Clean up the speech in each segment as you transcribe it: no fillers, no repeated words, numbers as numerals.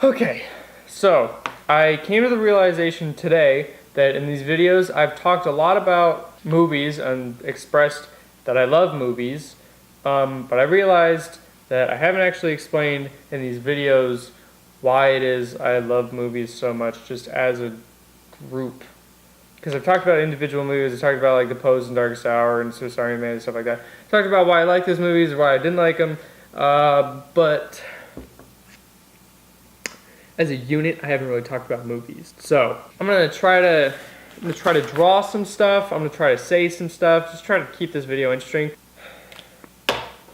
Okay, so I came to the realization today that in these videos I've talked a lot about movies and expressed that I love movies, but I realized that I haven't actually explained in these videos why it is I love movies so much just as a group. Because I've talked about individual movies, I've talked about like The Pose and Darkest Hour and Swiss Army Man and stuff like that. I've talked about why I like those movies or why I didn't like them, but as a unit, I haven't really talked about movies. So I'm gonna try to draw some stuff. I'm gonna try to say some stuff. Just try to keep this video interesting.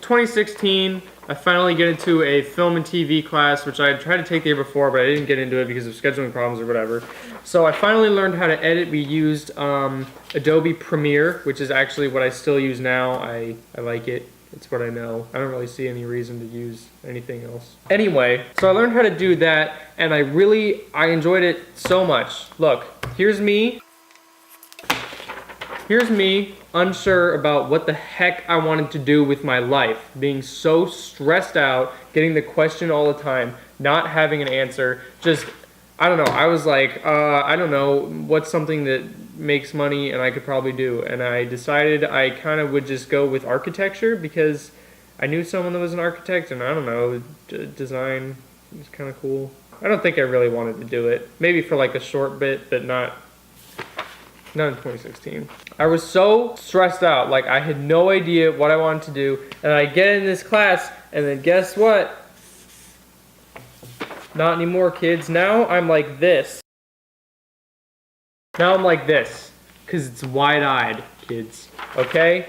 2016, I finally get into a film and TV class, which I had tried to take the year before, but I didn't get into it because of scheduling problems or whatever. So I finally learned how to edit. We used Adobe Premiere, which is actually what I still use now. I like it. It's what I know. I don't really see any reason to use anything else. Anyway, so I learned how to do that, and I enjoyed it so much. Look, here's me. Here's me, unsure about what the heck I wanted to do with my life. Being so stressed out, getting the question all the time, not having an answer. Just, I don't know. I was like, I don't know, what's something that makes money and I could probably do, and I decided I kind of would just go with architecture because I knew someone that was an architect, and I don't know, design is kind of cool. I don't think I really wanted to do it, maybe for like a short bit, but not in 2016. I was so stressed out, like I had no idea what I wanted to do, and I get in this class and then guess what? Not anymore, kids. Now I'm like this. Now I'm like this, because it's wide-eyed, kids, okay?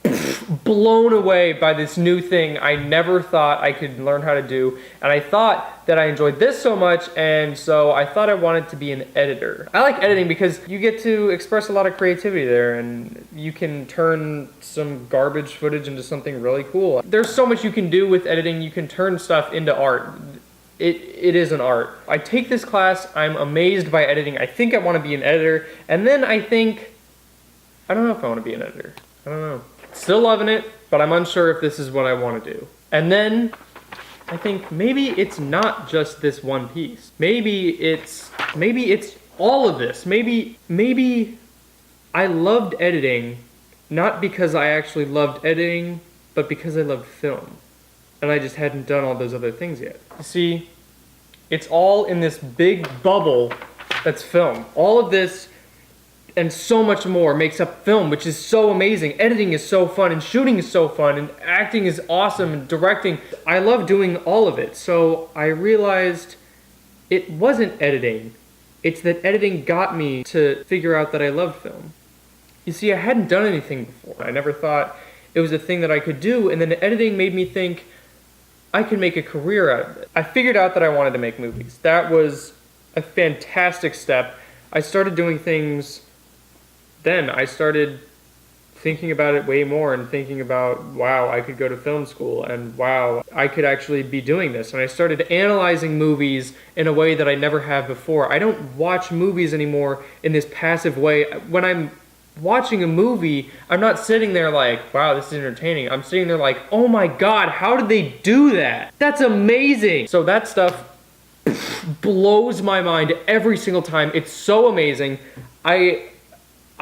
Blown away by this new thing I never thought I could learn how to do, and I thought that I enjoyed this so much, and so I thought I wanted to be an editor. I like editing because you get to express a lot of creativity there, and you can turn some garbage footage into something really cool. There's so much you can do with editing. You can turn stuff into art. It is an art. I take this class, I'm amazed by editing, I think I want to be an editor, and then I think, I don't know if I want to be an editor. I don't know. Still loving it, but I'm unsure if this is what I want to do. And then I think maybe it's not just this one piece. Maybe it's all of this. Maybe I loved editing, not because I actually loved editing, but because I loved film. And I just hadn't done all those other things yet. You see, it's all in this big bubble that's film. All of this and so much more makes up film, which is so amazing. Editing is so fun, and shooting is so fun, and acting is awesome, and directing. I love doing all of it. So I realized it wasn't editing. It's that editing got me to figure out that I loved film. You see, I hadn't done anything before. I never thought it was a thing that I could do, and then editing made me think, I could make a career out of it. I figured out that I wanted to make movies. That was a fantastic step. I started doing things then. I started thinking about it way more and thinking about, wow, I could go to film school, and wow, I could actually be doing this. And I started analyzing movies in a way that I never have before. I don't watch movies anymore in this passive way. When I'm watching a movie, I'm not sitting there like, wow, this is entertaining. I'm sitting there like, oh my god, how did they do that? That's amazing. So that stuff blows my mind every single time. It's so amazing. I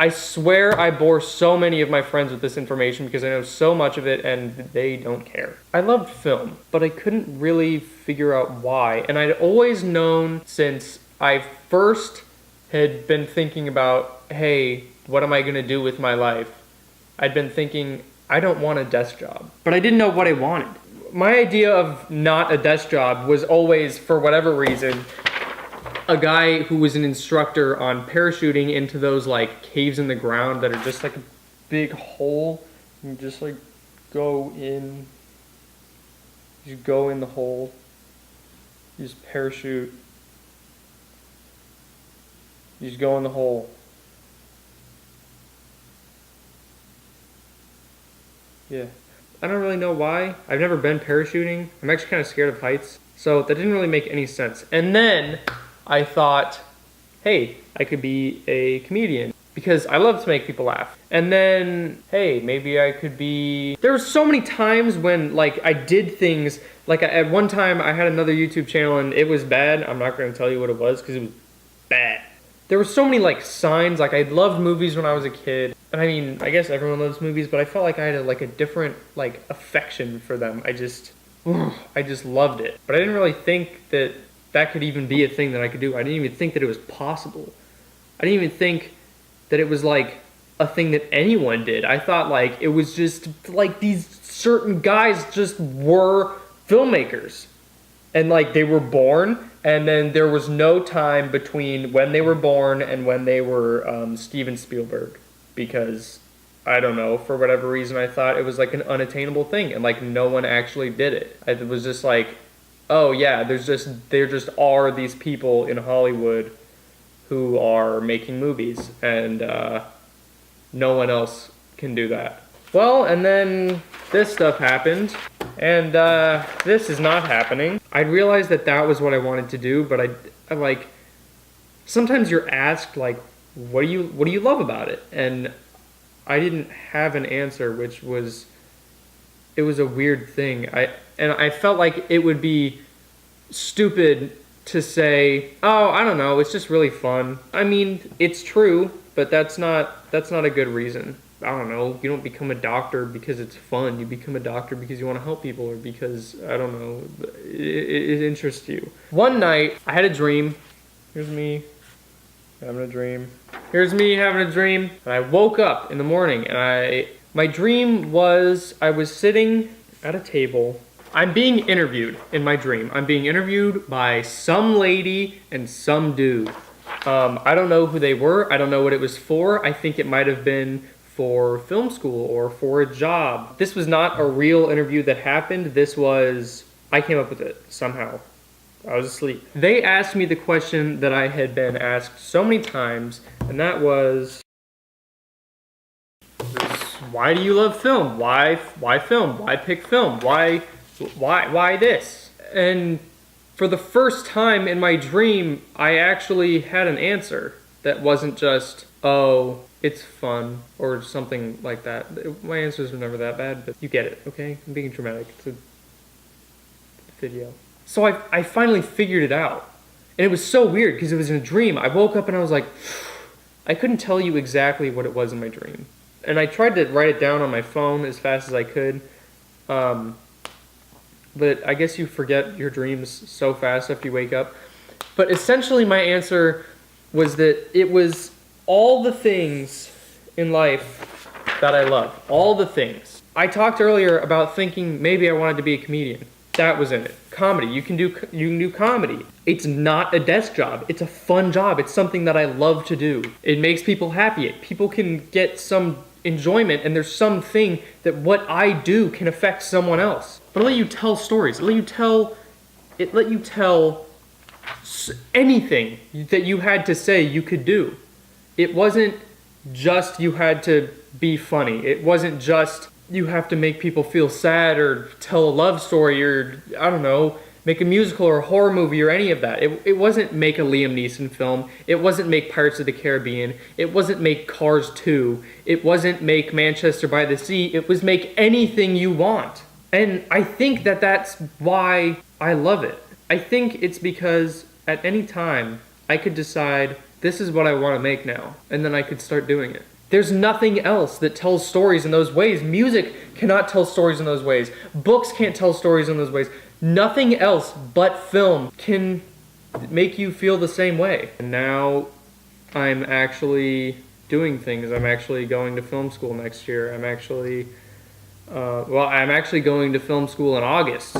swear I bore so many of my friends with this information because I know so much of it and they don't care. I loved film, but I couldn't really figure out why. And I'd always known since I first had been thinking about, hey, what am I going to do with my life? I'd been thinking, I don't want a desk job. But I didn't know what I wanted. My idea of not a desk job was always, for whatever reason, a guy who was an instructor on parachuting into those like caves in the ground that are just like a big hole. You just like go in. You go in the hole. You just parachute. You just go in the hole. Yeah. I don't really know why. I've never been parachuting. I'm actually kind of scared of heights. So that didn't really make any sense. And then I thought, hey, I could be a comedian. because I love to make people laugh. And then, hey, maybe I could be... There were so many times when, like, I did things, like, at one time I had another YouTube channel and it was bad. I'm not going to tell you what it was because it was bad. There were so many, like, signs. Like, I loved movies when I was a kid. And I mean, I guess everyone loves movies, but I felt like I had a different, like, affection for them. I just loved it. But I didn't really think that that could even be a thing that I could do. I didn't even think that it was possible. I didn't even think that it was, like, a thing that anyone did. I thought, like, it was just, like, these certain guys just were filmmakers. And, like, they were born, and then there was no time between when they were born and when they were Steven Spielberg. Because, I don't know, for whatever reason, I thought it was, like, an unattainable thing. And, like, no one actually did it. It was just like, oh, yeah, there just are these people in Hollywood who are making movies, and no one else can do that. Well, and then this stuff happened, and this is not happening. I realized that that was what I wanted to do, but I like, sometimes you're asked, like, what do you love about it? And I didn't have an answer, which was, it was a weird thing. I felt like it would be stupid to say, oh, I don't know, it's just really fun. I mean, it's true, but that's not a good reason. I don't know, you don't become a doctor because it's fun. You become a doctor because you want to help people, or because, I don't know, it interests you. One night, I had a dream. Here's me having a dream. Here's me having a dream. And I woke up in the morning, and my dream was I was sitting at a table. I'm being interviewed in my dream. I'm being interviewed by some lady and some dude. I don't know who they were. I don't know what it was for. I think it might have been for film school or for a job. This was not a real interview that happened. This was, I came up with it somehow. I was asleep. They asked me the question that I had been asked so many times, and that was, why do you love film? Why film? Why pick film? Why this? And for the first time in my dream, I actually had an answer that wasn't just, oh, it's fun, or something like that. My answers were never that bad, but you get it, okay? I'm being dramatic. It's a video. So I finally figured it out. And it was so weird because it was in a dream. I woke up and I was like, I couldn't tell you exactly what it was in my dream. And I tried to write it down on my phone as fast as I could. But I guess you forget your dreams so fast after you wake up. But essentially my answer was that it was all the things in life that I love. All the things. I talked earlier about thinking maybe I wanted to be a comedian. That was in it. Comedy. You can do comedy. It's not a desk job. It's a fun job. It's something that I love to do. It makes people happy. People can get some enjoyment, and there's something that what I do can affect someone else. But it let you tell stories. It let you tell anything that you had to say you could do. It wasn't just you had to be funny. It wasn't just you have to make people feel sad or tell a love story or, I don't know, make a musical or a horror movie or any of that. It wasn't make a Liam Neeson film. It wasn't make Pirates of the Caribbean. It wasn't make Cars 2. It wasn't make Manchester by the Sea. It was make anything you want. And I think that that's why I love it. I think it's because at any time I could decide this is what I want to make now, and then I could start doing it. There's nothing else that tells stories in those ways. Music cannot tell stories in those ways. Books can't tell stories in those ways. Nothing else but film can make you feel the same way. And now I'm actually doing things. I'm actually going to film school next year. I'm actually going to film school in August.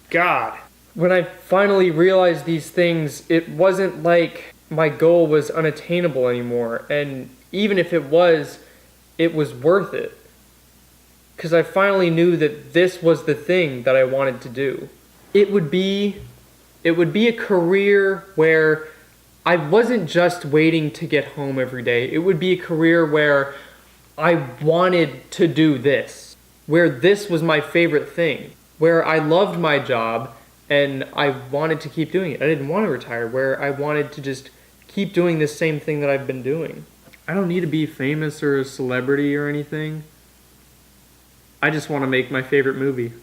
God. When I finally realized these things, it wasn't like my goal was unattainable anymore. And even if it was worth it. Because I finally knew that this was the thing that I wanted to do. It would be a career where I wasn't just waiting to get home every day. It would be a career where I wanted to do this. Where this was my favorite thing. Where I loved my job and I wanted to keep doing it. I didn't want to retire. Where I wanted to just keep doing the same thing that I've been doing. I don't need to be famous or a celebrity or anything. I just want to make my favorite movie.